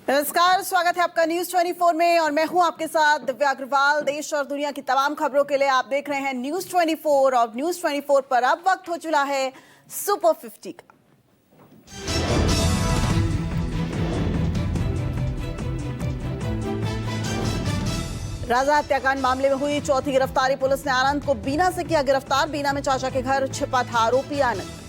नमस्कार, स्वागत है आपका न्यूज 24 में और मैं हूं आपके साथ दिव्या अग्रवाल। देश और दुनिया की तमाम खबरों के लिए आप देख रहे हैं न्यूज 24 और न्यूज 24 पर अब वक्त हो चुका है सुपर 50 का। राजा हत्याकांड मामले में हुई चौथी गिरफ्तारी। पुलिस ने आनंद को बीना से किया गिरफ्तार। बीना में चाचा के घर छिपा था आरोपी आनंद।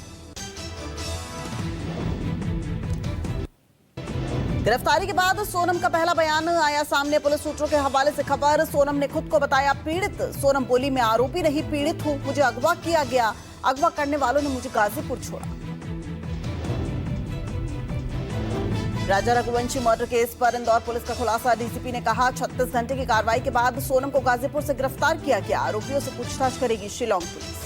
गिरफ्तारी के बाद सोनम का पहला बयान आया सामने। पुलिस सूत्रों के हवाले से खबर, सोनम ने खुद को बताया पीड़ित। सोनम बोली, मैं आरोपी नहीं पीड़ित हूं, मुझे अगवा किया गया, अगवा करने वालों ने मुझे गाजीपुर छोड़ा। राजा रघुवंशी मर्डर केस पर इंदौर पुलिस का खुलासा। डीसीपी ने कहा 36 घंटे की कार्रवाई के बाद सोनम को गाजीपुर से गिरफ्तार किया गया। आरोपियों से पूछताछ करेगी शिलांग पुलिस।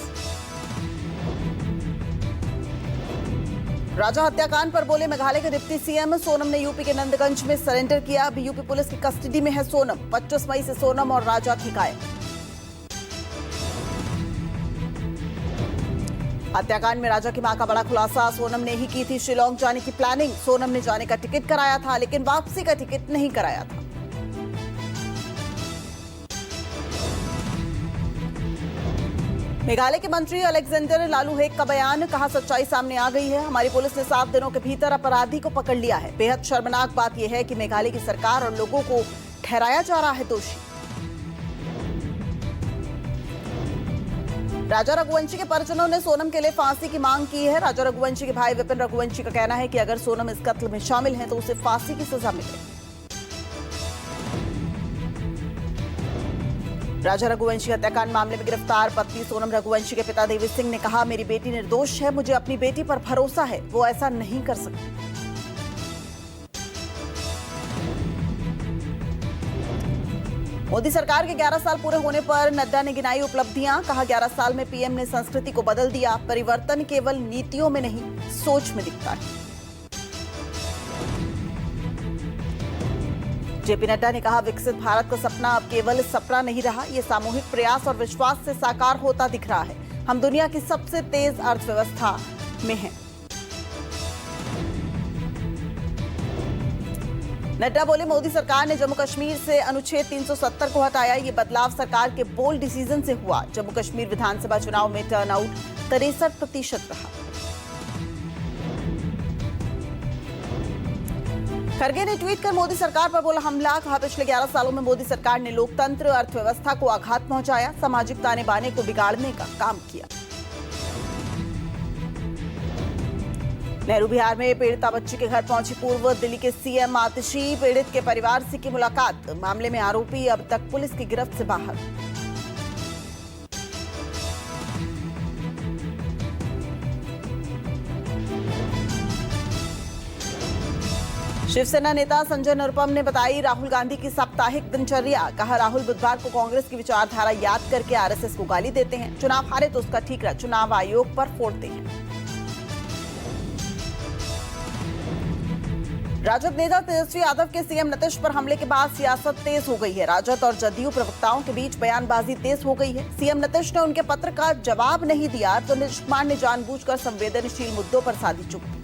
राजा हत्याकांड पर बोले मेघालय के डिप्टी सीएम। सोनम ने यूपी के नंदगंज में सरेंडर किया। अभी यूपी पुलिस की कस्टडी में है सोनम। 25 मई से सोनम और राजा की गायब। हत्याकांड में राजा की मां का बड़ा खुलासा। सोनम ने ही की थी शिलांग जाने की प्लानिंग। सोनम ने जाने का टिकट कराया था लेकिन वापसी का टिकट नहीं कराया था। मेघालय के मंत्री अलेक्जेंडर लालूहेक का बयान। कहा सच्चाई सामने आ गई है, हमारी पुलिस ने 7 दिनों के भीतर अपराधी को पकड़ लिया है। बेहद शर्मनाक बात यह है कि मेघालय की सरकार और लोगों को ठहराया जा रहा है दोषी। राजा रघुवंशी के परिजनों ने सोनम के लिए फांसी की मांग की है। राजा रघुवंशी के भाई विपिन रघुवंशी का कहना है कि अगर सोनम इस कत्ल में शामिल है तो उसे फांसी की सजा मिले। राजा रघुवंशी हत्याकांड मामले में गिरफ्तार पत्नी सोनम रघुवंशी के पिता देवी सिंह ने कहा, मेरी बेटी निर्दोष है, मुझे अपनी बेटी पर भरोसा है, वो ऐसा नहीं कर सकती। मोदी सरकार के 11 साल पूरे होने पर नड्डा ने गिनाई उपलब्धियां। कहा 11 साल में पीएम ने संस्कृति को बदल दिया। परिवर्तन केवल नीतियों में नहीं, सोच में दिखता है। जेपी नड्डा ने कहा विकसित भारत का सपना अब केवल सपना नहीं रहा, ये सामूहिक प्रयास और विश्वास से साकार होता दिख रहा है। हम दुनिया की सबसे तेज अर्थव्यवस्था में हैं। नड्डा बोले, मोदी सरकार ने जम्मू कश्मीर से अनुच्छेद 370 को हटाया। ये बदलाव सरकार के बोल्ड डिसीजन से हुआ। जम्मू कश्मीर विधानसभा चुनाव में टर्नआउट 63% रहा। खड़गे ने ट्वीट कर मोदी सरकार पर बोला हमला। कहा पिछले 11 सालों में मोदी सरकार ने लोकतंत्र, अर्थव्यवस्था को आघात पहुंचाया, सामाजिक ताने बाने को बिगाड़ने का काम किया। नेहरू बिहार में पीड़िता बच्ची के घर पहुंची पूर्व दिल्ली के सीएम आतिशी। पीड़ित के परिवार से की मुलाकात। मामले में आरोपी अब तक पुलिस की गिरफ्त से बाहर। शिवसेना नेता संजय निरुपम ने बताई राहुल गांधी की साप्ताहिक दिनचर्या। कहा राहुल बुधवार को कांग्रेस की विचारधारा याद करके आरएसएस को गाली देते हैं। चुनाव हारे तो उसका ठीकरा चुनाव आयोग पर फोड़ते हैं। राजद नेता तेजस्वी यादव के सीएम नीतीश पर हमले के बाद सियासत तेज हो गई है। राजद और जदयू प्रवक्ताओं के बीच बयानबाजी तेज हो गई है। सीएम नीतीश ने उनके पत्र का जवाब नहीं दिया तो नीतीश कुमार ने जानबूझकर संवेदनशील मुद्दों पर साधी चुप्पी।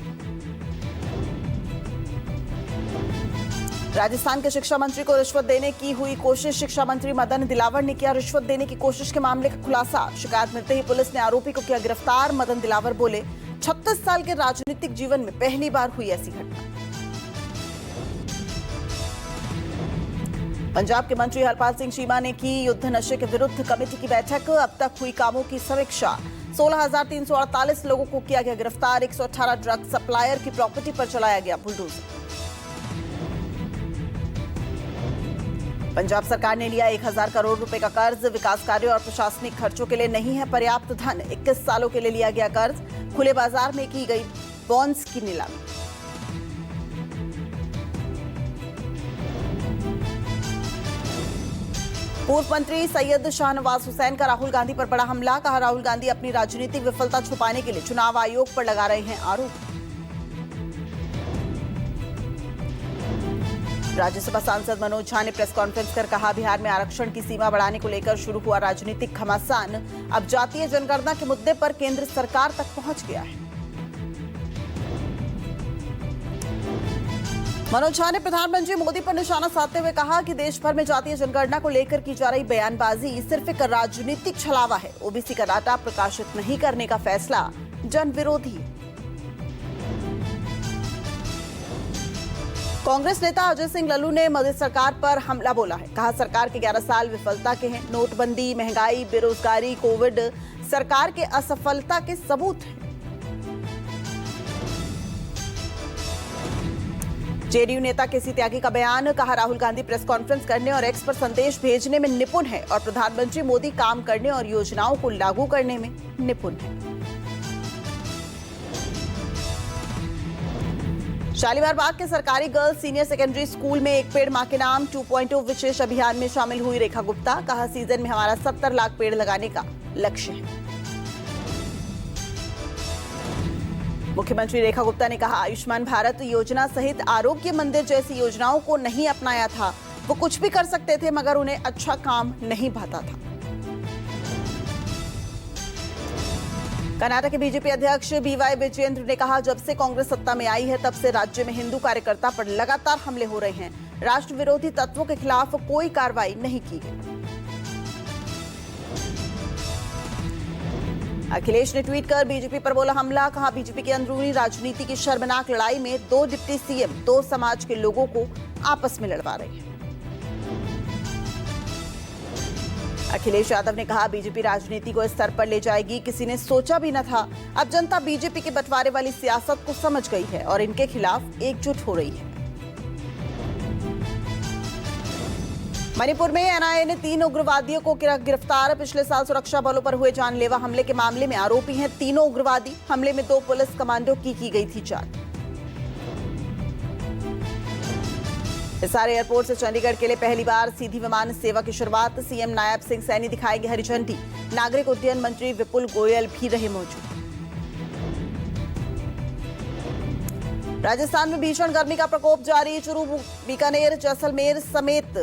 राजस्थान के शिक्षा मंत्री को रिश्वत देने की हुई कोशिश। शिक्षा मंत्री मदन दिलावर ने किया रिश्वत देने की कोशिश के मामले का खुलासा। शिकायत मिलते ही पुलिस ने आरोपी को किया गिरफ्तार। मदन दिलावर बोले 36 साल के राजनीतिक जीवन में पहली बार हुई ऐसी घटना। पंजाब के मंत्री हरपाल सिंह चीमा ने की युद्ध नशे के विरुद्ध कमेटी की बैठक। अब तक हुई कामों की समीक्षा। 16,348 लोगों को किया गया गिरफ्तार। 118 ड्रग सप्लायर की प्रॉपर्टी पर चलाया गया बुलडोजर। पंजाब सरकार ने लिया 1000 करोड़ रुपए का कर्ज। विकास कार्यों और प्रशासनिक खर्चों के लिए नहीं है पर्याप्त धन। 21 सालों के लिए लिया गया कर्ज। खुले बाजार में की गई बॉन्ड्स की नीलामी। पूर्व मंत्री सैयद शाहनवाज हुसैन का राहुल गांधी पर बड़ा हमला। कहा राहुल गांधी अपनी राजनीतिक विफलता छुपाने के लिए चुनाव आयोग पर लगा रहे हैं आरोप। राज्यसभा सांसद मनोज झा ने प्रेस कॉन्फ्रेंस कर कहा बिहार में आरक्षण की सीमा बढ़ाने को लेकर शुरू हुआ राजनीतिक घमासान अब जातीय जनगणना के मुद्दे पर केंद्र सरकार तक पहुंच गया है। मनोज झा ने प्रधानमंत्री मोदी पर निशाना साधते हुए कहा कि देश भर में जातीय जनगणना को लेकर की जा रही बयानबाजी सिर्फ एक राजनीतिक छलावा है। ओबीसी का डाटा प्रकाशित नहीं करने का फैसला जन विरोधी है। कांग्रेस नेता अजय सिंह लल्लू ने मोदी सरकार पर हमला बोला है। कहा सरकार के 11 साल विफलता के हैं। नोटबंदी, महंगाई, बेरोजगारी, कोविड सरकार के असफलता के सबूत हैं। जेडीयू नेता केसी त्यागी का बयान। कहा राहुल गांधी प्रेस कॉन्फ्रेंस करने और एक्स पर संदेश भेजने में निपुण है और प्रधानमंत्री मोदी काम करने और योजनाओं को लागू करने में निपुण है। शालीमार बाग के सरकारी गर्ल्स सीनियर सेकेंडरी स्कूल में एक पेड़ मां के नाम 2.0 विशेष अभियान में शामिल हुई रेखा गुप्ता। कहा सीजन में हमारा 70 लाख पेड़ लगाने का लक्ष्य है। मुख्यमंत्री रेखा गुप्ता ने कहा आयुष्मान भारत योजना सहित आरोग्य मंदिर जैसी योजनाओं को नहीं अपनाया था। वो कुछ भी कर सकते थे मगर उन्हें अच्छा काम नहीं भाता था। कर्नाटक के बीजेपी अध्यक्ष बीवाई विजयेंद्र ने कहा जब से कांग्रेस सत्ता में आई है तब से राज्य में हिंदू कार्यकर्ता पर लगातार हमले हो रहे हैं। राष्ट्र विरोधी तत्वों के खिलाफ कोई कार्रवाई नहीं की गई। अखिलेश ने ट्वीट कर बीजेपी पर बोला हमला। कहा बीजेपी की अंदरूनी राजनीति की शर्मनाक लड़ाई में 2 डिप्टी सीएम 2 समाज के लोगों को आपस में लड़वा रही है। अखिलेश यादव ने कहा बीजेपी राजनीति को इस स्तर पर ले जाएगी किसी ने सोचा भी न था। अब जनता बीजेपी के बंटवारे वाली सियासत को समझ गई है और इनके खिलाफ एकजुट हो रही है। मणिपुर में एनआईए ने 3 उग्रवादियों को गिरफ्तार। पिछले साल सुरक्षा बलों पर हुए जानलेवा हमले के मामले में आरोपी हैं तीनों उग्रवादी। हमले में 2 पुलिस कमांडो की गई थी जांच। हिसार एयरपोर्ट से चंडीगढ़ के लिए पहली बार सीधी विमान सेवा की शुरुआत। सीएम नायब सिंह सैनी दिखाएंगे हरी झंडी। नागरिक उड्डयन मंत्री विपुल गोयल भी रहे मौजूद। राजस्थान में भीषण गर्मी का प्रकोप जारी। चूरू, बीकानेर, जैसलमेर समेत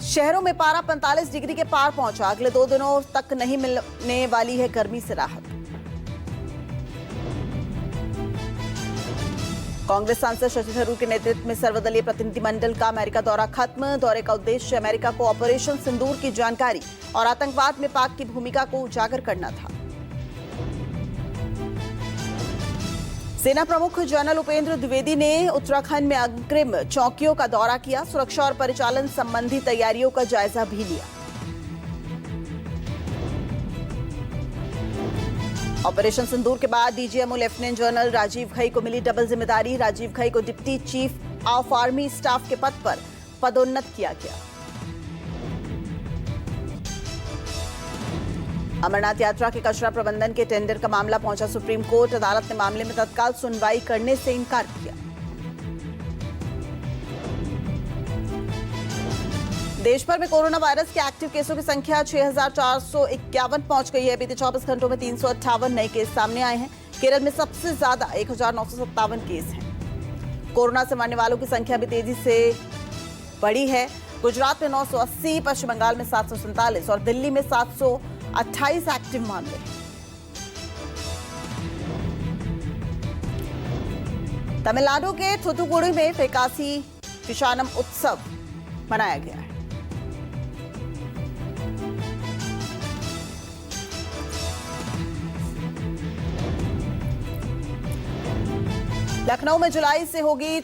शहरों में पारा 45 डिग्री के पार पहुंचा। अगले 2 दिनों तक नहीं मिलने वाली है गर्मी से राहत। कांग्रेस सांसद शशि थरूर के नेतृत्व में सर्वदलीय प्रतिनिधिमंडल का अमेरिका दौरा खत्म। दौरे का उद्देश्य अमेरिका को ऑपरेशन सिंदूर की जानकारी और आतंकवाद में पाक की भूमिका को उजागर करना था। सेना प्रमुख जनरल उपेंद्र द्विवेदी ने उत्तराखंड में अग्रिम चौकियों का दौरा किया। सुरक्षा और परिचालन संबंधी तैयारियों का जायजा भी लिया। ऑपरेशन सिंदूर के बाद DGMO lieutenant general Rajiv Ghai को मिली डबल जिम्मेदारी। राजीव घई को deputy chief of army staff के पद पर पदोन्नत किया गया। अमरनाथ यात्रा के कचरा प्रबंधन के टेंडर का मामला पहुंचा सुप्रीम कोर्ट। अदालत ने मामले में तत्काल सुनवाई करने से इनकार किया। देश भर में कोरोना वायरस के एक्टिव केसों की संख्या 6,451 पहुंच गई है। बीते 24 घंटों में 358 नए केस सामने आए हैं। केरल में सबसे ज्यादा 1,957 केस हैं। कोरोना से मरने वालों की संख्या भी तेजी से बढ़ी है। गुजरात में 980, पश्चिम बंगाल में 747 और दिल्ली में 728 एक्टिव मामले हैं। तमिलनाडु के थुथुकुडी में फैकासी विशानम उत्सव मनाया गया है। लखनऊ में जुलाई से होगी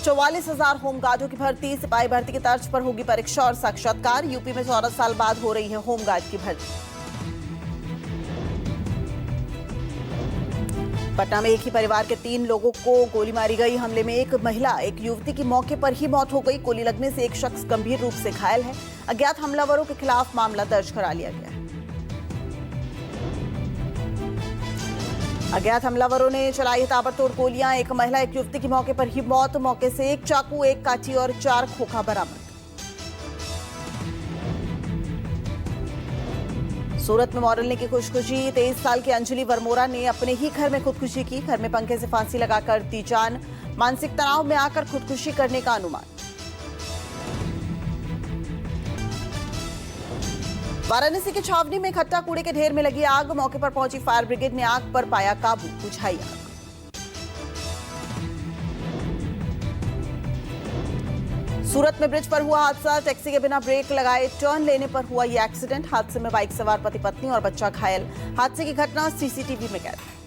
44,000 होमगार्डों की भर्ती। सिपाही भर्ती की तर्ज पर होगी परीक्षा और साक्षात्कार। यूपी में 14 साल बाद हो रही है होमगार्ड की भर्ती। पटना में एक ही परिवार के 3 लोगों को गोली मारी गई। हमले में एक महिला, एक युवती की मौके पर ही मौत हो गई। गोली लगने से एक शख्स गंभीर रूप से घायल है। अज्ञात हमलावरों के खिलाफ मामला दर्ज करा लिया गया है। अज्ञात हमलावरों ने चलाई ताबड़तोड़ गोलियां। एक महिला, एक युवती की मौके पर ही मौत। मौके से एक चाकू, एक काठी और 4 खोखा बरामद। सूरत में मॉडलने की खुदकुशी। 23 साल की अंजलि वर्मोरा ने अपने ही घर में खुदकुशी की। घर में पंखे से फांसी लगाकर दी जान। मानसिक तनाव में आकर खुदकुशी करने का अनुमान। वाराणसी की छावनी में इकट्ठा कूड़े के ढेर में लगी आग। मौके पर पहुंची फायर ब्रिगेड ने आग पर पाया काबू, बुझाई आग। सूरत में ब्रिज पर हुआ हादसा, टैक्सी के बिना ब्रेक लगाए टर्न लेने पर हुआ ये एक्सीडेंट। हादसे में बाइक सवार पति पत्नी और बच्चा घायल। हादसे की घटना सीसीटीवी में कैद है।